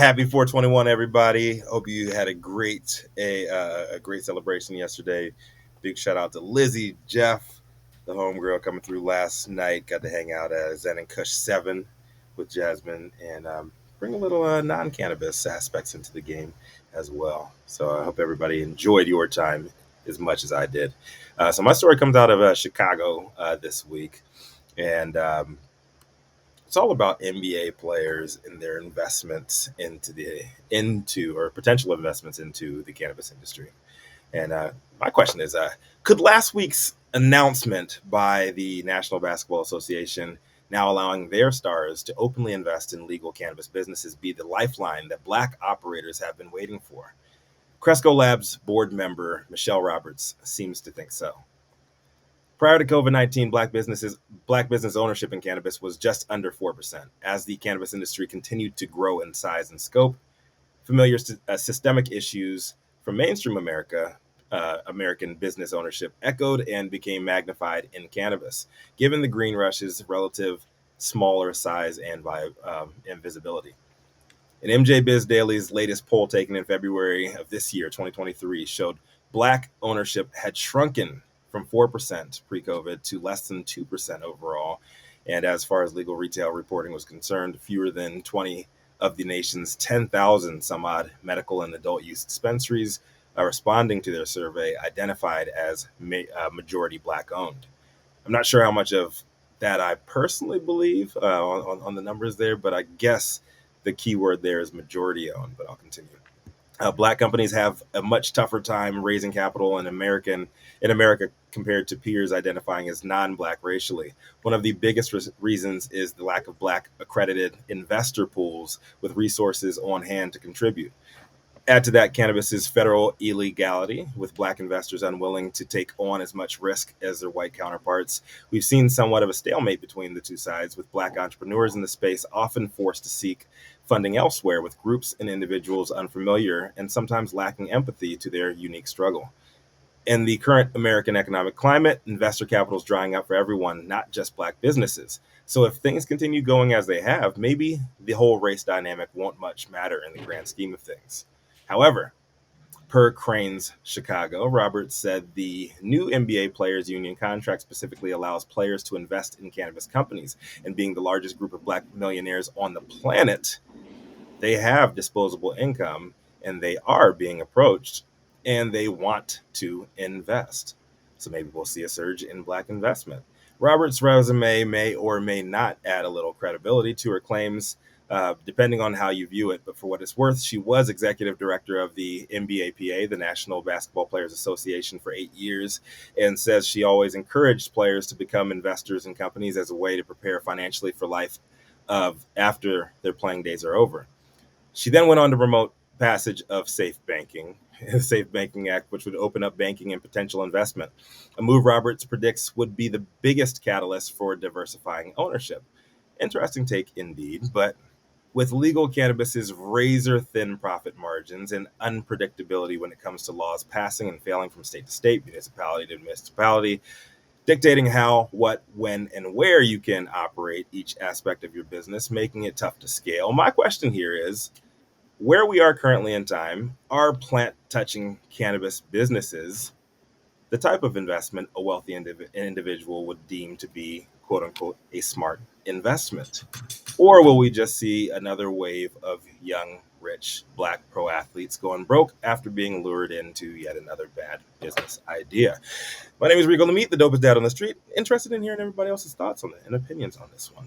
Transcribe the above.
Happy 421, everybody. Hope you had a great celebration yesterday. Big shout out to Lizzie, Jeff, the homegirl coming through last night. Got to hang out at Zen and Kush 7 with Jasmine and bring a little non-cannabis aspects into the game as well. So I hope everybody enjoyed your time as much as I did. So my story comes out of Chicago this week, and it's all about NBA players and their investments into or potential investments into the cannabis industry. And my question is, could last week's announcement by the National Basketball Association, now allowing their stars to openly invest in legal cannabis businesses, be the lifeline that Black operators have been waiting for? Cresco Labs board member Michelle Roberts seems to think so. Prior to COVID-19, Black business ownership in cannabis was just under 4%. As the cannabis industry continued to grow in size and scope, familiar systemic issues from mainstream American business ownership echoed and became magnified in cannabis, given the green rush's relative smaller size and visibility. And MJ Biz Daily's latest poll taken in February of this year, 2023, showed Black ownership had shrunken from 4% pre-COVID to less than 2% overall. And as far as legal retail reporting was concerned, fewer than 20 of the nation's 10,000 some odd medical and adult use dispensaries responding to their survey identified as majority Black owned. I'm not sure how much of that I personally believe on the numbers there, but I guess the key word there is majority owned, but I'll continue. Black companies have a much tougher time raising capital in America compared to peers identifying as non-Black racially. One of the biggest reasons is the lack of Black accredited investor pools with resources on hand to contribute. Add to that cannabis's federal illegality, with Black investors unwilling to take on as much risk as their white counterparts. We've seen somewhat of a stalemate between the two sides, with Black entrepreneurs in the space often forced to seek funding elsewhere, with groups and individuals unfamiliar and sometimes lacking empathy to their unique struggle. In the current American economic climate, investor capital is drying up for everyone, not just Black businesses. So if things continue going as they have, maybe the whole race dynamic won't much matter in the grand scheme of things. However, per Crain's Chicago, Roberts said the new NBA Players Union contract specifically allows players to invest in cannabis companies, and being the largest group of Black millionaires on the planet, they have disposable income and they are being approached and they want to invest. So maybe we'll see a surge in Black investment. Roberts' resume may or may not add a little credibility to her claims, depending on how you view it. But for what it's worth, she was executive director of the NBAPA, the National Basketball Players Association, for 8 years, and says she always encouraged players to become investors in companies as a way to prepare financially for life after their playing days are over. She then went on to promote passage of Safe Banking, the Safe Banking Act, which would open up banking and potential investment, a move Roberts predicts would be the biggest catalyst for diversifying ownership. Interesting take indeed, but with legal cannabis's razor-thin profit margins and unpredictability when it comes to laws passing and failing from state to state, municipality to municipality, dictating how, what, when, and where you can operate each aspect of your business, making it tough to scale. My question here is, where we are currently in time, are plant-touching cannabis businesses the type of investment a wealthy individual would deem to be, quote-unquote, a smart investment? Or will we just see another wave of young, rich Black pro athletes going broke after being lured into yet another bad business idea? My name is Rico Lamitte, the dopest dad on the street. Interested in hearing everybody else's thoughts on it and opinions on this one.